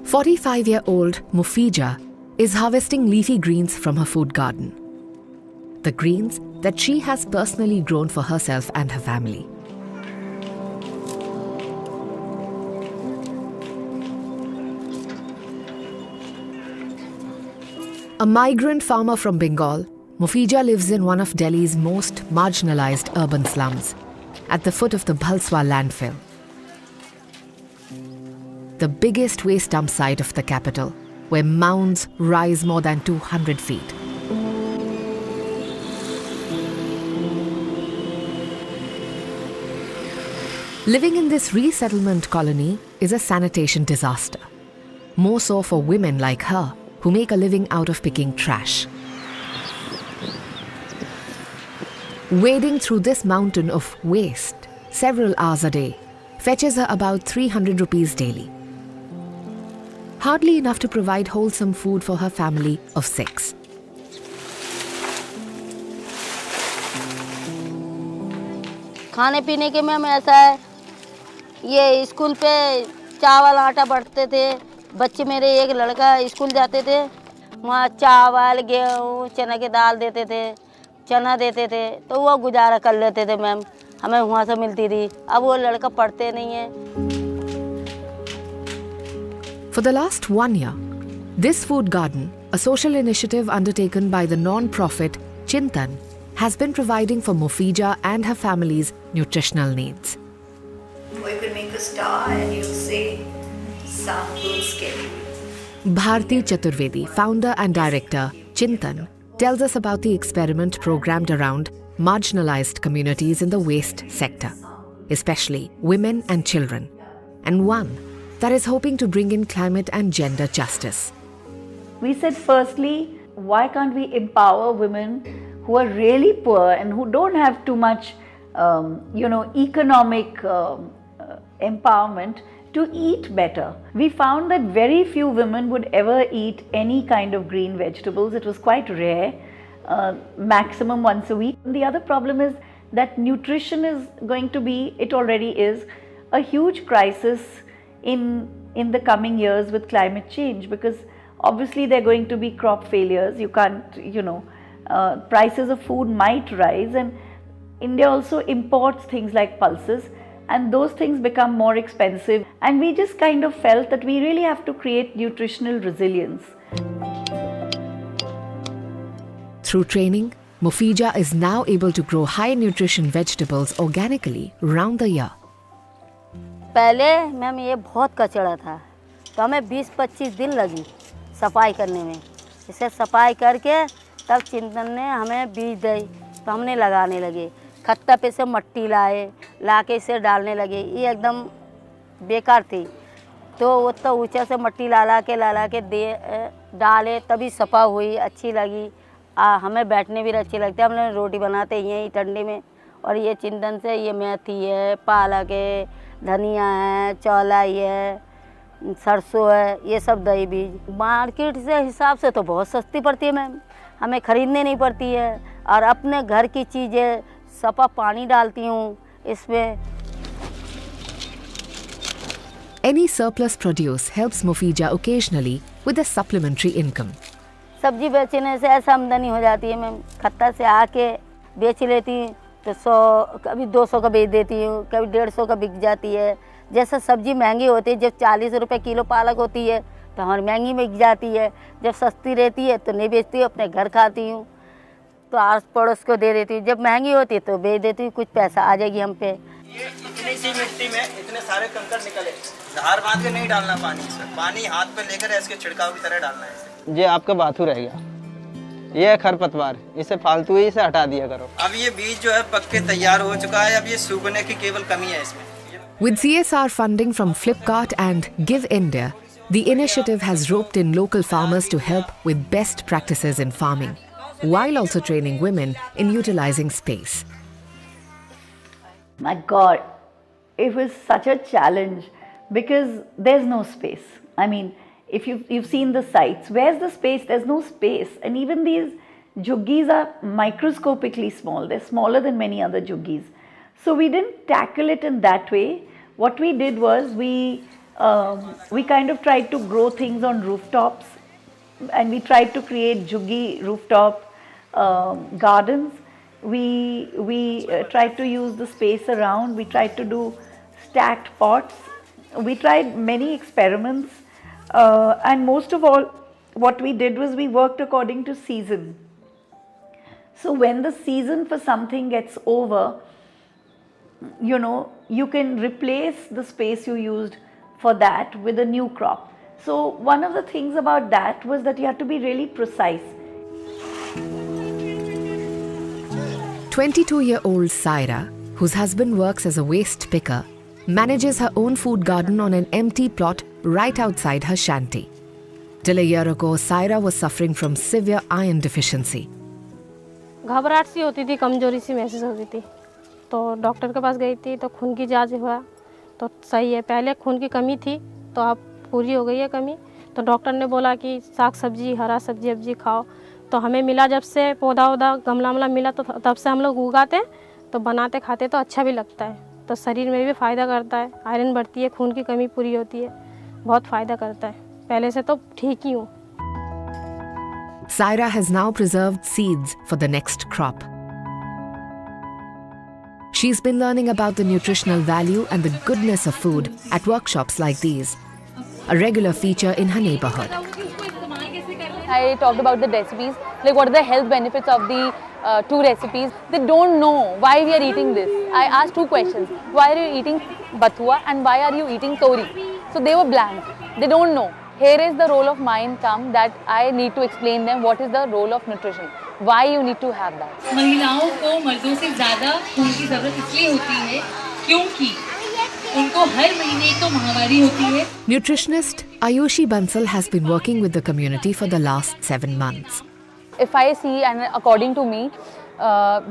45-year-old Mufija is harvesting leafy greens from her food garden. The greens that she has personally grown for herself and her family. A migrant farmer from Bengal, Mufija lives in one of Delhi's most marginalized urban slums, at the foot of the Bhalswa landfill, the biggest waste dump site of the capital, where mounds rise more than 200 feet. Living in this resettlement colony is a sanitation disaster, more so for women like her who make a living out of picking trash. Wading through this mountain of waste several hours a day fetches her about 300 rupees daily. Hardly enough to provide wholesome food for her family of 6. खाने पीने के ma'am ऐसा है, ये school पे चावल आटा बढ़ते थे, बच्चे मेरे एक लड़का स्कूल जाते थे, वहाँ चावल गेहूँ चना की दाल देते थे, चना देते थे, तो वो गुजारा कर लेते थे मैम, हमें वहाँ से मिलती थी। अब वो लड़का पढ़ते नहीं है। For the last 1 year, this food garden, a social initiative undertaken by the non-profit Chintan, has been providing for Mufija and her family's nutritional needs. Or you can make a star and you'll say, sample scale. Bharti Chaturvedi, founder and director, Chintan, tells us about the experiment programmed around marginalized communities in the waste sector, especially women and children, and one that is hoping to bring in climate and gender justice. We said, firstly, why can't we empower women who are really poor and who don't have too much, economic empowerment to eat better. We found that very few women would ever eat any kind of green vegetables. It was quite rare, maximum once a week. The other problem is that nutrition is going to be, it already is, a huge crisis in the coming years with climate change, because obviously there are going to be crop failures. You can't, prices of food might rise, and India also imports things like pulses, and those things become more expensive, and we just kind of felt that we really have to create nutritional resilience. Through training, Mufija is now able to grow high nutrition vegetables organically round the year. पहले ma'am ये बहुत कचरा था, तो हमें 20-25 दिन लगी सफाई करने में। इसे सफाई करके तब चिंतन ने हमें बीज दी, तो हमने लगाने लगे। खत्ता पे से मट्टी ला के इसे डालने लगे। ये एकदम बेकार थी, तो वो तो ऊंचा से मट्टी ला के डाले, तभी सफा हुई, अच्छी लगी। हमें बैठने भी अच्छी लगती है। हमने रोटी बनाते हैं ठंडी में, और ये चिंतन से ये मेथी है, पालक है, धनिया है, चौलाई है, सरसों है, ये सब दही बीज मार्केट से हिसाब से तो बहुत सस्ती पड़ती है मैम, हमें ख़रीदने नहीं पड़ती है। और अपने घर की चीज़ें सफा पानी डालती हूँ इसमें। Any surplus produce helps Mufija occasionally with a supplementary income. सब्जी बेचने से ऐसा आमदनी हो जाती है मैम, खत्ता से आके बेच लेती हूँ तो 100 कभी 200 का बेच देती हूँ, कभी 150 का बिक जाती है। जैसे सब्जी महंगी होती है, जब 40 रुपए किलो पालक होती है तो हमारी महंगी बिक जाती है। जब सस्ती रहती है तो नहीं बेचती हूँ, अपने घर खाती हूँ, तो आस पड़ोस को दे देती हूँ। जब महंगी होती है तो बेच देती हूँ, कुछ पैसा आ जाएगी हम पे। ये इतनी सी मिट्टी में इतने सारे कंकड़ निकले, धार बांध के नहीं डालना पानी, इसमें पानी हाथ पे लेकर इसके छिड़काव की तरह डालना है। ये आपका बाथू रहेगा, ये है खरपतवार, इसे फालतू ही इसे हटा दिया करो। अब ये बीज जो है पक के तैयार हो चुका है, अब ये सूखने की केवल कमी है इसमें। With CSR funding from Flipkart and Give India, the initiative has roped in local farmers to help with best practices in farming, while also training women in utilizing space. My God, it was such a challenge because there's no space. I mean, if you've seen the sites, where's the space? There's no space. And even these juggies are microscopically small. They're smaller than many other juggies. So we didn't tackle it in that way. What we did was we kind of tried to grow things on rooftops, and we tried to create juggi rooftop gardens. We tried to use the space around. We tried to do stacked pots. We tried many experiments, and most of all, what we did was we worked according to season. So when the season for something gets over, you know, you can replace the space you used for that with a new crop. So one of the things about that was that you had to be really precise. 22-year-old Saira, whose husband works as a waste picker, manages her own food garden on an empty plot right outside her shanty. Till a year ago, Saira was suffering from severe iron deficiency. घबराहट सी होती थी, कमजोरी सी महसूस होती थी, तो doctor के पास गई थी तो खून की जांच हुआ तो सही है, पहले खून की कमी थी तो अब पूरी हो गई है कमी। तो डॉक्टर ने बोला कि साग सब्जी हरा सब्जी अब्जी खाओ, तो हमें मिला जब से पौधा वौधा गमला वमला मिला तो तब से हम लोग उगाते तो बनाते खाते तो अच्छा भी लगता है, तो शरीर में भी फ़ायदा करता है, आयरन बढ़ती है, खून की कमी पूरी होती है, बहुत फ़ायदा करता है, पहले से तो ठीक ही हूँ। Saira has now preserved seeds for the next crop. She's been learning about the nutritional value and the goodness of food at workshops like these, a regular feature in her neighborhood. I talked about the recipes, like what are the health benefits of the two recipes. They don't know why we are eating this. I asked two questions. Why are you eating bathua and why are you eating tori? So they were blank. They don't know. Here is the role of mine come that I need to explain them what is the role of nutrition. Why you need to have that. महिलाओं को मर्दों से ज़्यादा खून की ज़रूरत इसलिए होती है क्योंकि उनको हर महीने एक तो महामारी होती है। Nutritionist Ayushi Bansal has been working with the community for the last 7 months. If I see, and according to me,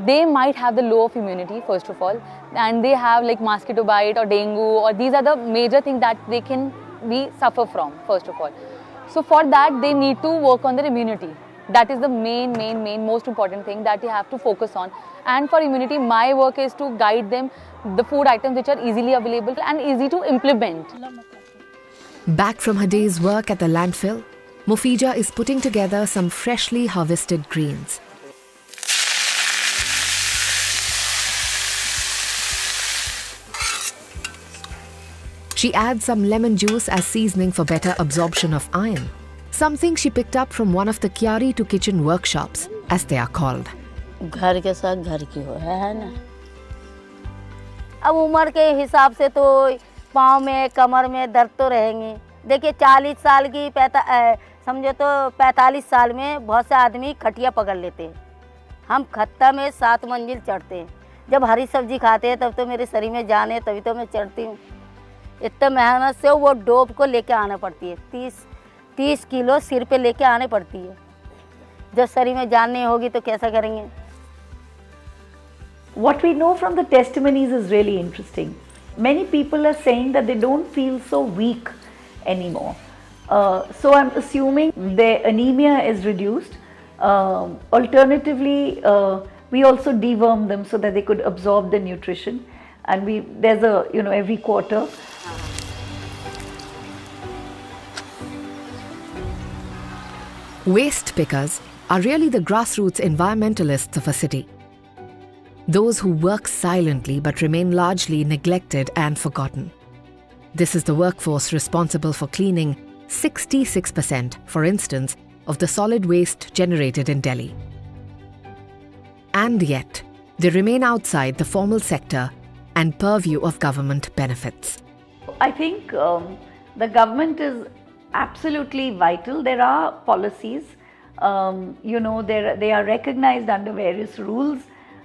they might have the low of immunity first of all, and they have like mosquito bite or dengue, or these are the major things that they can be suffer from first of all. So for that they need to work on their immunity. That is the main most important thing that you have to focus on. And for immunity, my work is to guide them the food items which are easily available and easy to implement. Back from her day's work at the landfill, Mufija is putting together some freshly harvested greens. She adds some lemon juice as seasoning for better absorption of iron, something she picked up from one of the Kyari to kitchen workshops, as they are called. घर के साथ घर की है ना। अब उम्र के हिसाब से तो पाँव में कमर में दर्द तो रहेंगे। देखिए 40 साल की समझो तो 45 साल में बहुत से आदमी खटिया पकड़ लेते हैं। हम खत्ता में 7 मंजिल चढ़ते हैं। जब हरी सब्जी खाते हैं तब तो मेरे शरीर में जान है, तभी तो मैं चढ़ती हूँ। इतना मेहनत से वो डोब को लेके आना पड़ती है, 30 किलो सिर पे लेके आने पड़ती है। जब शरीर में जान नहीं होगी तो कैसा करेंगे? What we know from the testimonies is really interesting. Many people are saying that they don't feel so weak anymore. So I'm assuming their anemia is reduced. Alternatively, we also deworm them so that they could absorb the nutrition. And there's a, every quarter. Waste pickers are really the grassroots environmentalists of a city. Those who work silently but remain largely neglected and forgotten. This is the workforce responsible for cleaning 66%, for instance, of the solid waste generated in Delhi. And yet, they remain outside the formal sector and purview of government benefits. I think the government is absolutely vital. There are policies, they are recognized under various rules.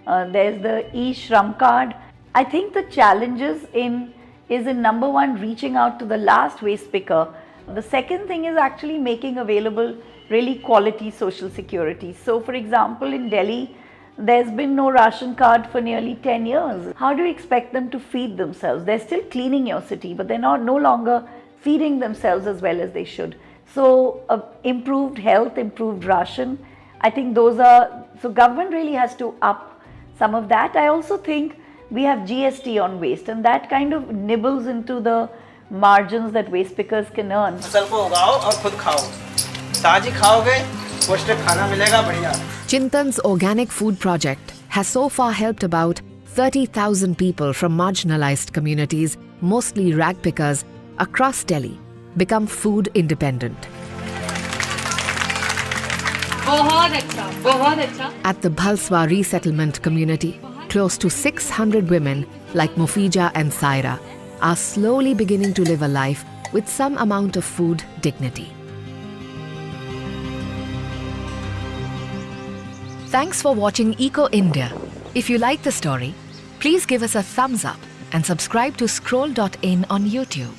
There's the e-Shram card. I think the challenges is in number one, reaching out to the last waste picker. The second thing is actually making available really quality social security. So for example, in Delhi, There's been no ration card for nearly 10 years. How do you expect them to feed themselves? They're still cleaning your city, but they're no longer feeding themselves as well as they should. So improved health, improved ration, I think those are, so government really has to up some of that. I also think we have GST on waste, and that kind of nibbles into the margins that waste pickers can earn. फसल को उगाओ और खुद खाओ, ताजी खाओगे, पौष्टिक खाना मिलेगा बढ़िया. Chintan's organic food project has so far helped about 30,000 people from marginalized communities, mostly rag pickers, across Delhi, become food independent. At the Bhalswa resettlement community, close to 600 women like Mufija and Saira are slowly beginning to live a life with some amount of food dignity. Thanks for watching Eco India. If you like the story, please give us a thumbs up and subscribe to Scroll.in on YouTube.